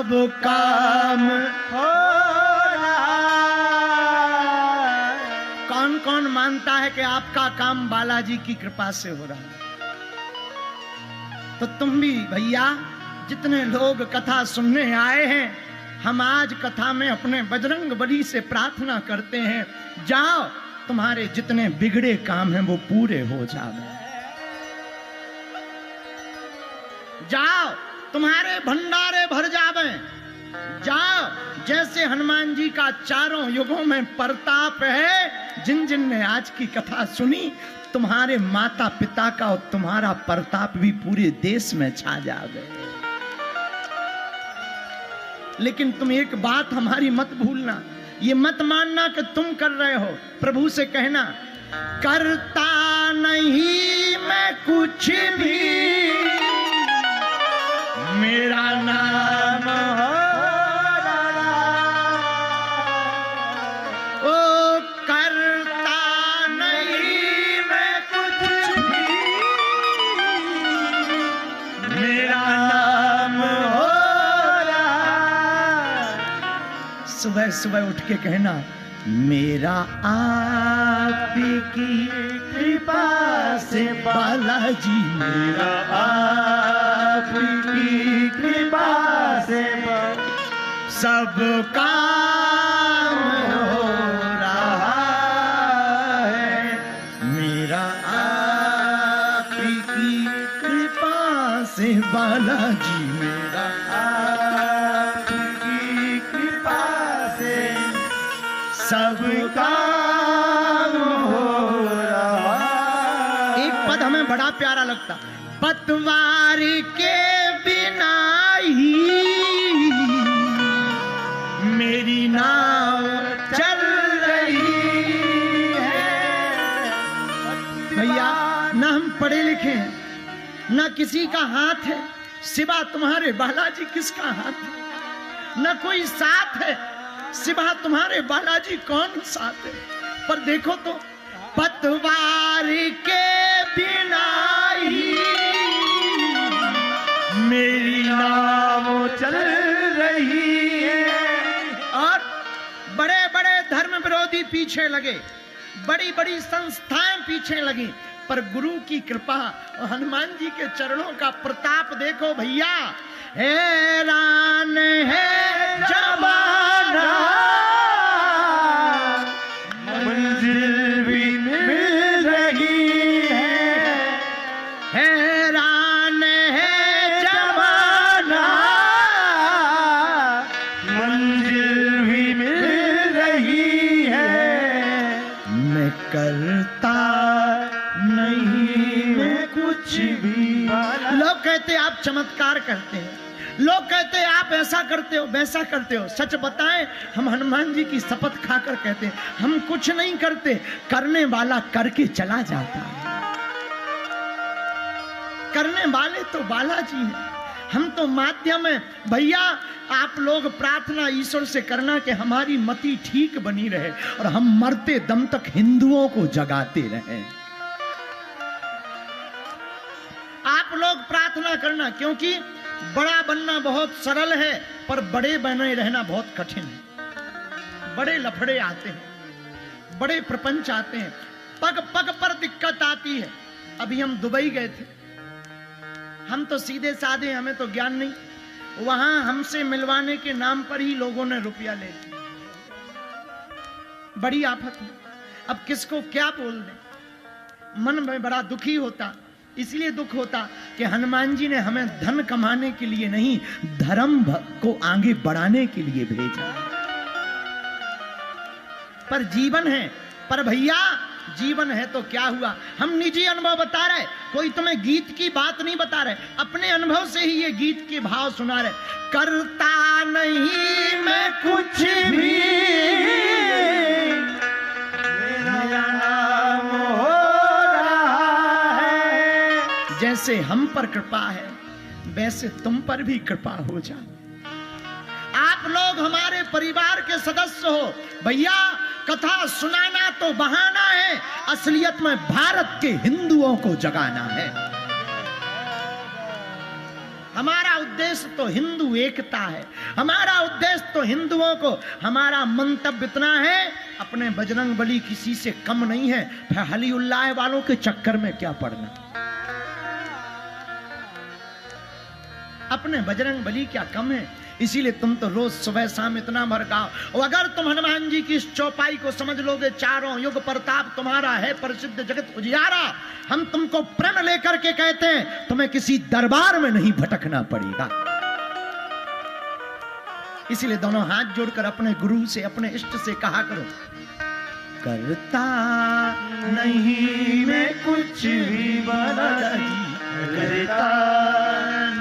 सब काम हो रहा। कौन कौन मानता है कि आपका काम बालाजी की कृपा से हो रहा है? तो तुम भी भैया, जितने लोग कथा सुनने आए हैं, हम आज कथा में अपने बजरंग बली से प्रार्थना करते हैं, जाओ तुम्हारे जितने बिगड़े काम हैं वो पूरे हो जावे। जाओ तुम्हारे भंडारे भर जावे। जाओ, जैसे हनुमान जी का चारों युगों में प्रताप है, जिन जिन ने आज की कथा सुनी, तुम्हारे माता पिता का और तुम्हारा प्रताप भी पूरे देश में छा जावे। लेकिन तुम एक बात हमारी मत भूलना, ये मत मानना कि तुम कर रहे हो। प्रभु से कहना, करता नहीं मैं कुछ भी, मेरा नाम हो रहा। ओ करता नहीं मैं कुछ भी, मेरा नाम हो रहा। सुबह सुबह उठ के कहना, मेरा आपकी कृपा से बालाजी, मेरा आपकी कृपा से सब काम हो रहा है। मेरा आपकी कृपा से बालाजी, मेरा आपकी कृपा से सब काम हो रहा। एक पद हमें बड़ा प्यारा लगता, पतवारी के बिना ही मेरी नाव चल रही है। भैया, ना हम पढ़े लिखे, ना किसी का हाथ है सिवा तुम्हारे बालाजी। किसका हाथ है? ना कोई साथ है सिवा तुम्हारे बालाजी। कौन साथ है? पर देखो तो, पतवारी के बिना ही मेरी नाव चल रही है। और बड़े बड़े धर्म विरोधी पीछे लगे, बड़ी बड़ी संस्थाएं पीछे लगी, पर गुरु की कृपा और हनुमान जी के चरणों का प्रताप देखो भैया। हैरान है जमाना, मंजिल भी मिल रही है। हैरान है जमाना, मंजिल भी मिल रही है। मैं करता नहीं मैं कुछ भी। लोग कहते आप चमत्कार करते हैं, लोग कहते हैं आप ऐसा करते हो वैसा करते हो। सच बताएं, हम हनुमान जी की शपथ खाकर कहते हैं, हम कुछ नहीं करते, करने वाला करके चला जाता है। करने वाले तो बालाजी हैं, हम तो माध्यम है। भैया, आप लोग प्रार्थना ईश्वर से करना कि हमारी मति ठीक बनी रहे और हम मरते दम तक हिंदुओं को जगाते रहें। आप लोग प्रार्थना करना, क्योंकि बड़ा बनना बहुत सरल है, पर बड़े बने रहना बहुत कठिन है। बड़े लफड़े आते हैं, बड़े प्रपंच आते हैं, पग पग पर दिक्कत आती है। अभी हम दुबई गए थे, हम तो सीधे साधे, हमें तो ज्ञान नहीं। वहां हमसे मिलवाने के नाम पर ही लोगों ने रुपया ले लिया। बड़ी आफत है। अब किसको क्या बोल दें? मन में बड़ा दुखी होता, इसलिए दुख होता कि हनुमान जी ने हमें धन कमाने के लिए नहीं, धर्म को आगे बढ़ाने के लिए भेजा। पर जीवन है, पर भैया जीवन है तो क्या हुआ? हम निजी अनुभव बता रहे, कोई तुम्हें गीत की बात नहीं बता रहे, अपने अनुभव से ही ये गीत के भाव सुना रहे। करता नहीं मैं कुछ भी, मेरा नाम हो रहा है। जैसे हम पर कृपा है, वैसे तुम पर भी कृपा हो जाए। आप लोग हमारे परिवार के सदस्य हो। भैया, कथा सुनाना तो बहाना है, असलियत में भारत के हिंदुओं को जगाना है। हमारा उद्देश्य तो हिंदू एकता है, हमारा उद्देश्य तो हिंदुओं को, हमारा मंतव्य इतना है, अपने बजरंग बली किसी से कम नहीं है, फिर हली उल्लाह वालों के चक्कर में क्या पड़ना। अपने बजरंग बली क्या कम है, इसीलिए तुम तो रोज सुबह शाम इतना भड़काओ। और अगर तुम हनुमान जी की इस चौपाई को समझ लोगे, चारों युग प्रताप तुम्हारा है प्रसिद्ध जगत उजियारा, हम तुमको प्रण लेकर के कहते हैं, तुम्हें किसी दरबार में नहीं भटकना पड़ेगा। इसीलिए दोनों हाथ जोड़कर अपने गुरु से, अपने इष्ट से कहा करो, करता नहीं मैं कुछ भी बाला जी, करता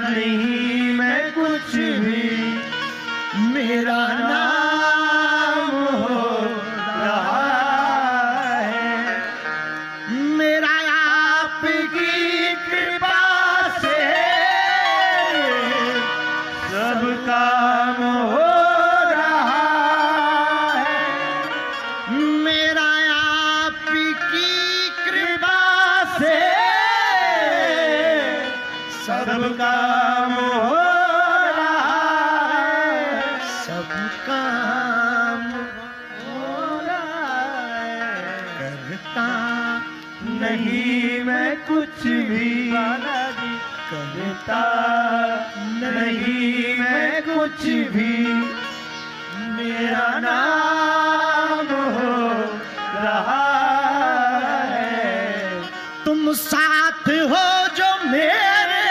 नहीं मैं कुछ भी, मेरा नाम हो रहा है, मेरा आपकी कृपा से सब काम हो रहा है, मेरा आपकी कृपा से सब काम हो रहा है, सब काम हो रहा है, करता नहीं मैं कुछ भी बाला जी, करता नहीं मैं कुछ भी, मेरा नाम हो रहा है, तुम साथ हो जो मेरे,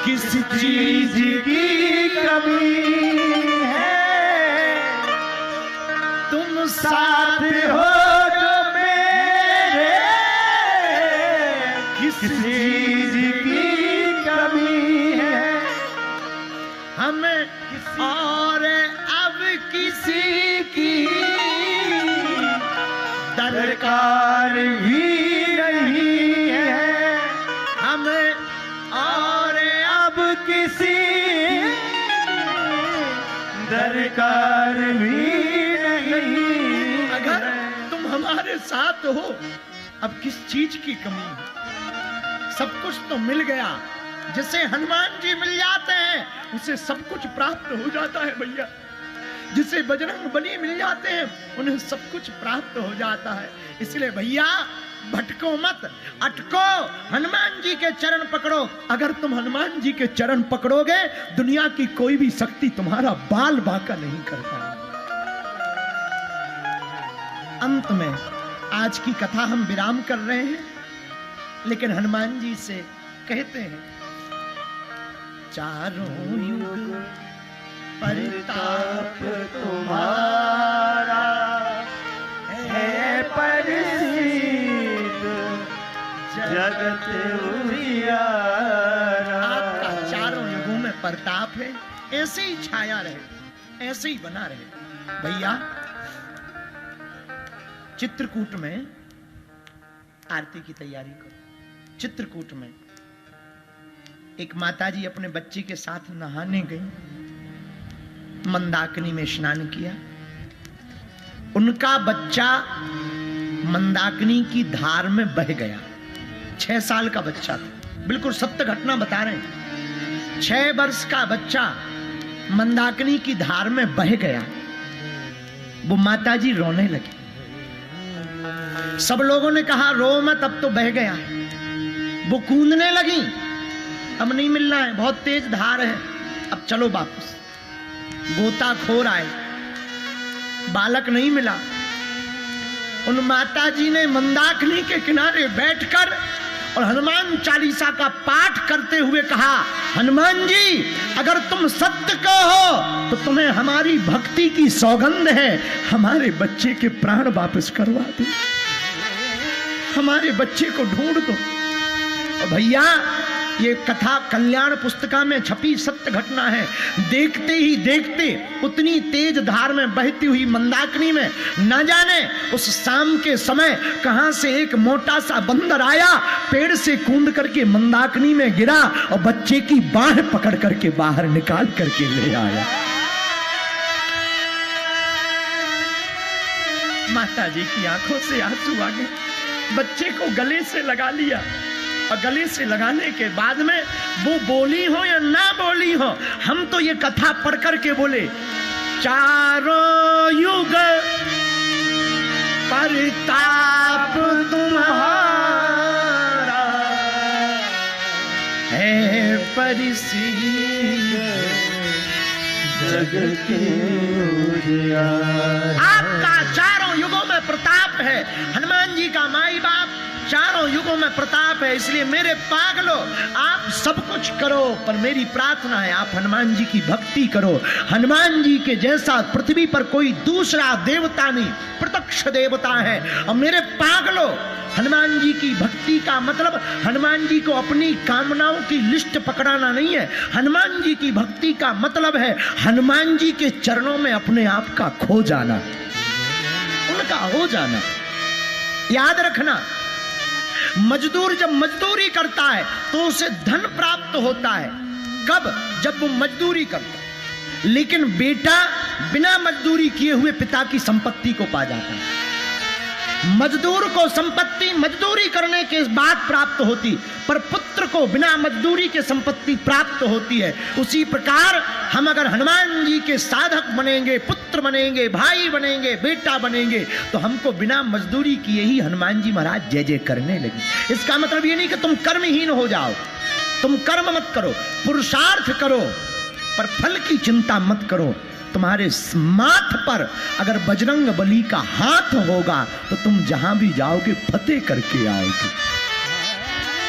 किस चीज की कमी है, तुम साथ हो जो मेरे, किस चीज की कमी है, हमें और अब किसी की दरकार भी नहीं है, हमें और अब किसी दरकार भी नहीं। अगर तुम हमारे साथ हो, अब किस चीज की कमी है, सब कुछ तो मिल गया। जिसे हनुमान जी मिल जाते हैं उसे सब कुछ प्राप्त हो जाता है भैया, जिसे बजरंग बली मिल जाते हैं उन्हें सब कुछ प्राप्त हो जाता है। इसलिए भैया भटको मत, अटको, हनुमान जी के चरण पकड़ो। अगर तुम हनुमान जी के चरण पकड़ोगे, दुनिया की कोई भी शक्ति तुम्हारा बाल बांका नहीं कर पाएगी। अंत में आज की कथा हम विराम कर रहे हैं, लेकिन हनुमान जी से कहते हैं, चारों युग प्रताप तुम्हारा है प्रसिद्ध जगत उजियारा। आपका चारों युगों में प्रताप है, ऐसे ही छाया रहे, ऐसे ही बना रहे। भैया चित्रकूट में आरती की तैयारी करो। चित्रकूट में एक माताजी अपने बच्चे के साथ नहाने गई, मंदाकिनी में स्नान किया। उनका बच्चा मंदाकिनी की धार में बह गया। 6 साल का बच्चा था, बिल्कुल सत्य घटना बता रहे हैं। 6 वर्ष का बच्चा मंदाकिनी की धार में बह गया। वो माताजी रोने लगी। सब लोगों ने कहा रो मत, अब तो बह गया। वो कूदने लगी, अब नहीं मिल रहा है, बहुत तेज धार है, अब चलो वापस। गोताखोर आए, बालक नहीं मिला। उन माताजी ने मंदाकिनी के किनारे बैठकर और हनुमान चालीसा का पाठ करते हुए कहा, हनुमान जी अगर तुम सत्य को हो तो तुम्हें हमारी भक्ति की सौगंध है, हमारे बच्चे के प्राण वापस करवा दो, हमारे बच्चे को ढूंढ दो। और भैया ये कथा कल्याण पुस्तिका में छपी सत्य घटना है। देखते ही देखते उतनी तेज धार में बहती हुई मंदाकिनी में न जाने उस शाम के समय कहां से एक मोटा सा बंदर आया, पेड़ से कूद करके मंदाकिनी में गिरा और बच्चे की बाह पकड़ करके बाहर निकाल करके ले आया। माता जी की आंखों से आंसू आ गए, बच्चे को गले से लगा लिया और गले से लगाने के बाद में वो बोली हो या ना बोली हो, हम तो ये कथा पढ़ करके बोले, चारों युग परताप तुम्हारा है परिसीद जग के उजियार। आपका चारों युगों में प्रताप है, हनुमान जी का माई बाप चारों युगों में प्रताप है। इसलिए मेरे पागलो, आप सब कुछ करो, पर मेरी प्रार्थना है आप हनुमान जी की भक्ति करो। हनुमान जी के जैसा पृथ्वी पर कोई दूसरा देवता नहीं, प्रत्यक्ष देवता है। और मेरे पागलो, हनुमान जी की भक्ति का मतलब हनुमान जी को अपनी कामनाओं की लिस्ट पकड़ाना नहीं है। हनुमान जी की भक्ति का मतलब है हनुमान जी के चरणों में अपने आप का खो जाना, उनका हो जाना। याद रखना, मजदूर जब मजदूरी करता है तो उसे धन प्राप्त होता है। कब? जब वो मजदूरी करता है। लेकिन बेटा बिना मजदूरी किए हुए पिता की संपत्ति को पा जाता है। मजदूर को संपत्ति मजदूरी करने के बाद प्राप्त होती, पर पुत्र को बिना मजदूरी के संपत्ति प्राप्त होती है। उसी प्रकार हम अगर हनुमान जी के साधक बनेंगे, पुत्र बनेंगे, भाई बनेंगे, बेटा बनेंगे, तो हमको बिना मजदूरी किए ही हनुमान जी महाराज जय जय करने लगे। इसका मतलब ये नहीं कि तुम कर्महीन हो जाओ, तुम कर्म मत करो, पुरुषार्थ करो, पर फल की चिंता मत करो। तुम्हारे माथ पर अगर बजरंग बली का हाथ होगा तो तुम जहां भी जाओगे फतेह करके आओगे।